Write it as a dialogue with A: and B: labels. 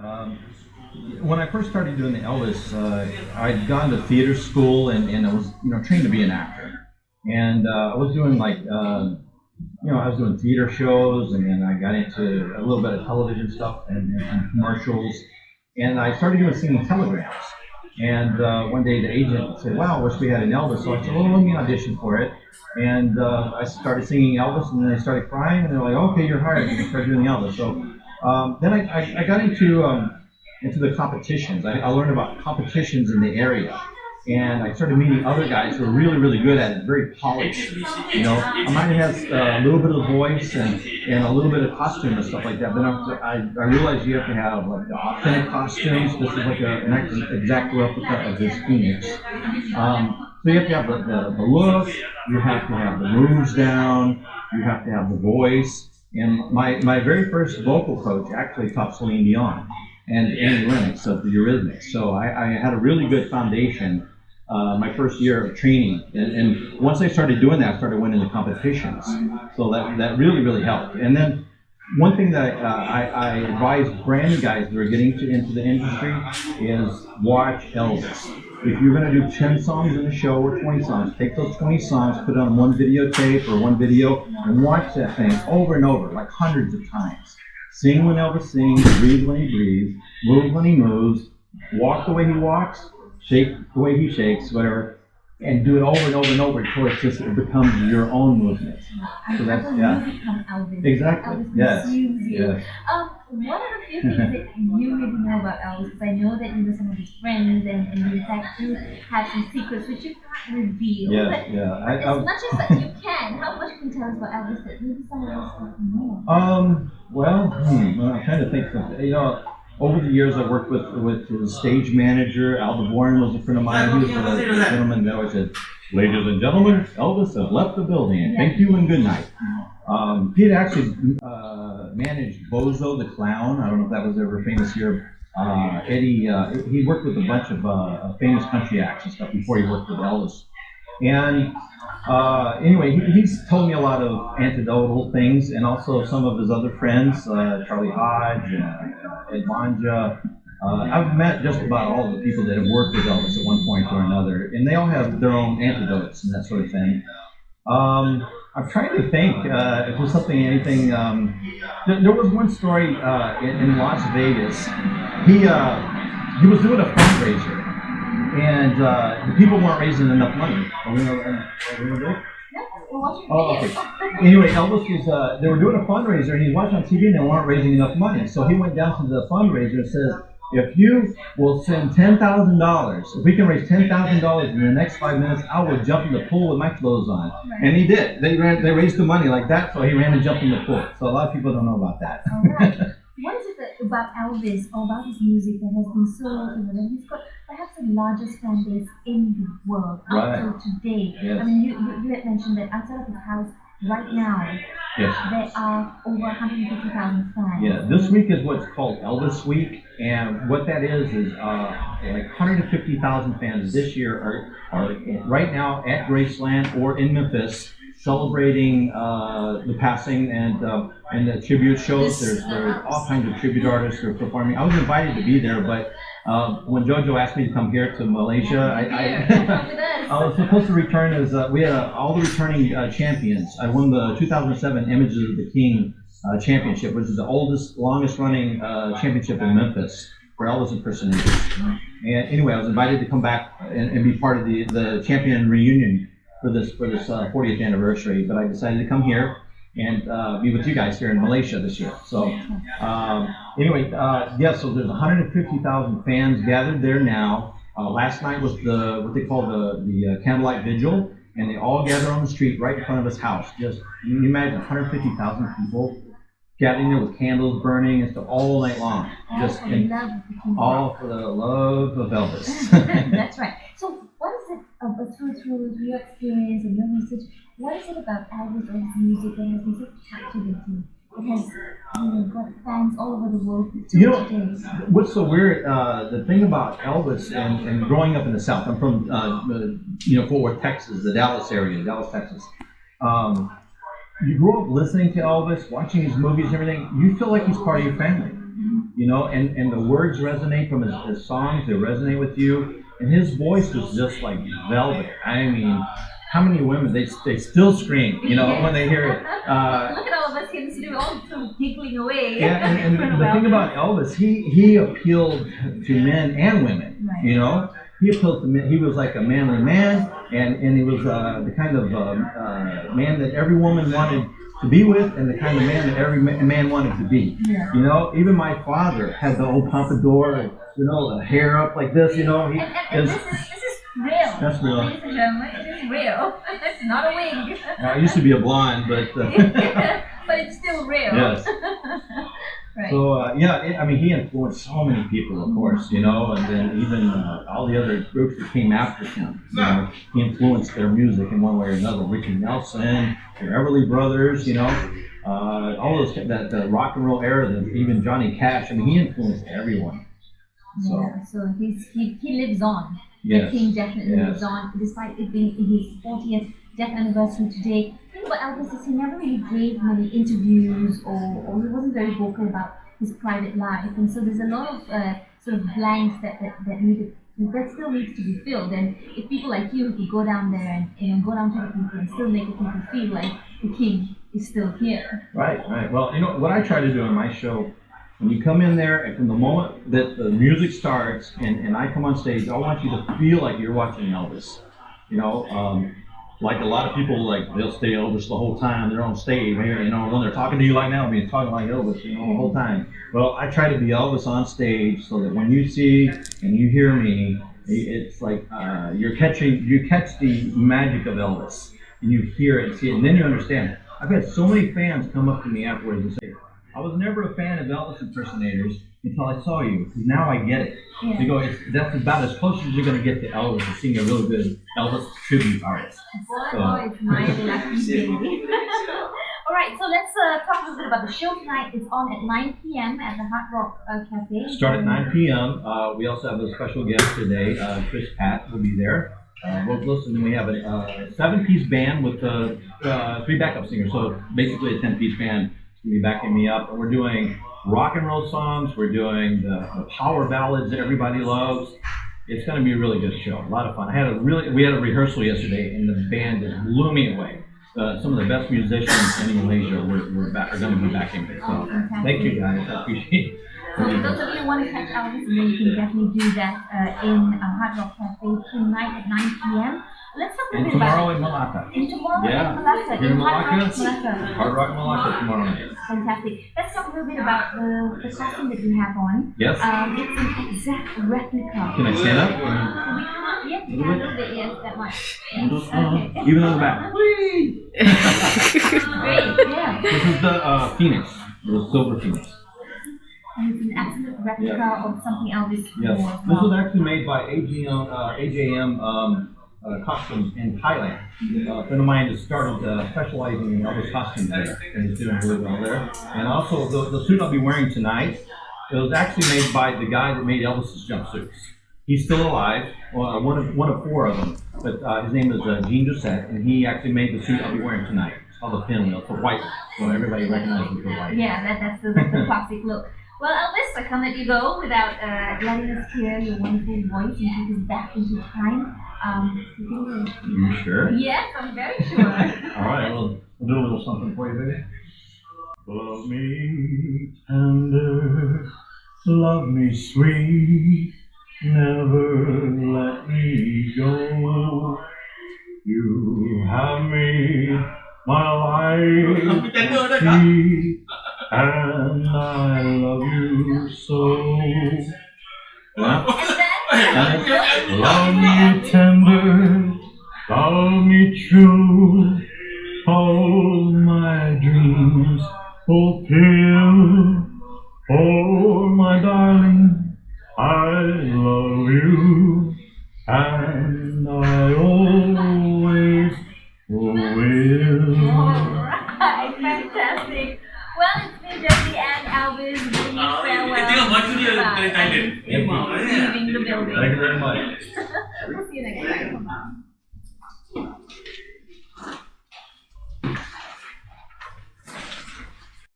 A: Um, when I first started doing the Elvis, I'd gone to theater school and I was, trained to be an actor. And I was doing I was doing theater shows, and then I got into a little bit of television stuff and commercials. And I started doing singing telegrams. And one day the agent said, "Wow, I wish we had an Elvis." So I said, "Well, let me audition for it." And I started singing Elvis, and then they started crying, and they're like, "Okay, you're hired." You can start doing Elvis. So then I got into the competitions. I learned about competitions in the area. And I started meeting other guys who were really, really good at it, very polished. I might have a little bit of voice and a little bit of costume and stuff like that, but I realized you have to have like the authentic costumes. This is like an exact replica of this Phoenix. So you have to have the look, you have to have the moves down, you have to have the voice. And my very first vocal coach actually taught Celine Dion and Annie Lennox of the Eurythmics. So I had a really good foundation my first year of training. And once I started doing that, I started winning the competitions. So that really, really helped. And then one thing that I advise brand new guys that are getting into the industry is watch Elvis. If you're going to do 10 songs in a show or 20 songs, take those 20 songs, put it on one videotape or one video, and watch that thing over and over, like hundreds of times. Sing when Elvis sings, breathe when he breathes, move when he moves, walk the way he walks, shake the way he shakes, whatever, and do it over and over and over until it becomes your own movement.
B: So that's, yeah. You become Elvis.
A: Exactly.
B: Elvis
A: Yes.
B: consumes you.
A: Yes.
B: What are the few things that you really know about Elvis? Because I know that you know some of his friends, and you in fact do have some secrets which you can't reveal.
A: Yeah,
B: but
A: yeah.
B: as much as that you can, how much can you tell us about Elvis that maybe some of us don't know?
A: Well, I'm trying to think of, over the years, I worked with his stage manager. Al DeVoren was a friend of mine. He was a gentleman that always said, "Ladies and gentlemen, Elvis has left the building. Thank you and good night." He had actually managed Bozo the Clown. I don't know if that was ever famous here. Eddie, he worked with a bunch of famous country acts and stuff before he worked with Elvis. And anyway, he's told me a lot of anecdotal things, and also some of his other friends, Charlie Hodge, Ed Bonja. I've met just about all the people that have worked with Elvis at one point or another, and they all have their own anecdotes and that sort of thing. I'm trying to think if there's anything. There was one story in Las Vegas. He was doing a fundraiser. And the people weren't raising enough money. Are we gonna do it? Oh, okay. Anyway, Elvis was, they were doing a fundraiser, and he's watching on TV, and they weren't raising enough money. So he went down to the fundraiser and says, "If you will send $10,000, if we can raise $10,000 in the next 5 minutes, I will jump in the pool with my clothes on." Right. And he did. They raised the money like that, so he ran and jumped in the pool. So a lot of people don't know about that.
B: All right. What is it about Elvis or about his music that has been so, that he's got perhaps the largest fan base in the world up till today?
A: Yes.
B: I mean, you had mentioned that outside of his house right now,
A: yes,
B: there are over 150,000 fans.
A: Yeah, this week is what's called Elvis Week, and what that is like 150,000 fans this year are right now at Graceland or in Memphis, celebrating the passing and the tribute shows. There's all kinds of tribute artists who are performing. I was invited to be there, but when JoJo asked me to come here to Malaysia, I was supposed to return as we had all the returning champions. I won the 2007 Images of the King championship, which is the oldest, longest running championship in Memphis for Elvis impersonators. And anyway, I was invited to come back and be part of the champion reunion for this 40th anniversary, but I decided to come here and be with you guys here in Malaysia this year. So anyway, so there's 150,000 fans gathered there now. Last night was what they call the candlelight vigil, and they all gathered on the street right in front of his house. Just you can imagine 150,000 people gathering there with candles burning and stuff all night long. All for the love of Elvis.
B: That's right. So what is it through your experience and your research? What is it about Elvis and his music that has been so captivating? It has got fans all over the world today.
A: What's so weird? The thing about Elvis and growing up in the South. I'm from Fort Worth, Texas, the Dallas area, Dallas, Texas. You grow up listening to Elvis, watching his movies and everything. You feel like he's part of your family. you know, and the words resonate from his songs, they resonate with you. And his voice was just like velvet. I mean, how many women, they still scream, you know, when they hear it.
B: Look at all of us here, we're all sort of giggling away.
A: Yeah, and the thing about Elvis, he appealed to men and women,
B: Right.
A: you know. He appealed to men. He was like a manly man, and he was the kind of man that every woman wanted to be with, and the kind of man that every man wanted to be.
B: Yeah.
A: You know, even my father had the old pompadour, you know, the hair up like this, you know.
B: And this is real.
A: That's real.
B: Ladies and gentlemen, it is real. It's not a wig.
A: I used to be a blonde, but
B: but it's still real.
A: yes.
B: Right.
A: So I mean, he influenced so many people, of course, you know, and then even all the other groups that came after him. You know, he influenced their music in one way or another. Ricky Nelson, the Everly Brothers, you know, all those the rock and roll era. Even Johnny Cash. I mean, he influenced everyone. So
B: Yeah. So he lives on.
A: yes,
B: The king definitely
A: yes.
B: lives on, despite it being his 40th death anniversary today. The thing about Elvis is he never really gave many interviews, or he wasn't very vocal about his private life, and so there's a lot of sort of blanks that still needs to be filled. And if people like you could go down there and go down to the people and still make the people feel like the king is still here.
A: Right, right. Well, you know what I try to do in my show. When you come in there, and from the moment that the music starts and I come on stage, I want you to feel like you're watching Elvis. You know, like a lot of people, like they'll stay Elvis the whole time. They're on stage, you know, when they're talking to you like now, they're talking like Elvis, you know, the whole time. Well, I try to be Elvis on stage so that when you see and you hear me, it's like you catch the magic of Elvis, and you hear it and see it, and then you understand it. I've had so many fans come up to me afterwards and say, I was never a fan of Elvis impersonators until I saw you, because now I get it.
B: Yeah.
A: They go, that's about as close as you're going to get to Elvis, and seeing a really good Elvis tribute artist.
B: Oh, it's my lucky day. All right, so let's talk a little bit about the show tonight. It's on at 9 p.m. at the Hard Rock Cafe.
A: Start at 9 p.m. We also have a special guest today. Chris Pat will be there. Listen, we have a 7-piece band with 3 backup singers, so basically a 10-piece band. Will be backing me up, and we're doing rock and roll songs. We're doing the power ballads that everybody loves. It's going to be a really good show. A lot of fun. We had a rehearsal yesterday, and the band just blew me away. Some of the best musicians in Malaysia are going to be backing me. So thank you guys. I appreciate it.
B: So for those of you who want to catch Elvis, you can definitely do that in Hard Rock Cafe tonight at 9 p.m. Let's talk a
A: And
B: little bit about
A: tomorrow in Malacca.
B: And tomorrow
A: Yeah.
B: in Malacca.
A: Here in
B: Hard Rock
A: Malacca.
B: Malacca.
A: Hard Rock Malacca tomorrow night.
B: Fantastic. Let's talk a little bit about the costume that we have on.
A: Yes.
B: It's an exact replica.
A: Can I stand up?
B: We can't yet
A: A little bit?
B: handle the ears that much. Okay.
A: Even on the back. Whee!
B: Great, yeah.
A: This is the Phoenix, the silver Phoenix.
B: And it's an absolute replica of something Elvis
A: Yes.
B: wore as
A: This
B: well.
A: was actually made by AJM Costumes in Thailand. A friend of mine has started specializing in Elvis costumes there, and he's doing really well there. And also, the suit I'll be wearing tonight, it was actually made by the guy that made Elvis's jumpsuits. He's still alive, one of 4 of them, but his name is Gene Doucette, and he actually made the suit I'll be wearing tonight. It's called the pinwheel. It's a white, so everybody recognizes it for white.
B: Yeah, that's the classic look. Well, Elvis, I can't let you go without letting us hear your wonderful voice and take us back into time.
A: You sure?
B: Yes, I'm very sure.
A: All right, we'll do a little something for you, baby. Love me tender, love me sweet, never let me go. You have made my life complete, and I love you so. Love me tender, love me true, all my dreams fulfill. Oh, my darling, I love you, and I always will.
B: Alright, fantastic. Well, it's been Jesse and Elvis bidding you farewell. Leaving the building.
A: Thank you very much.
B: We'll see you next time.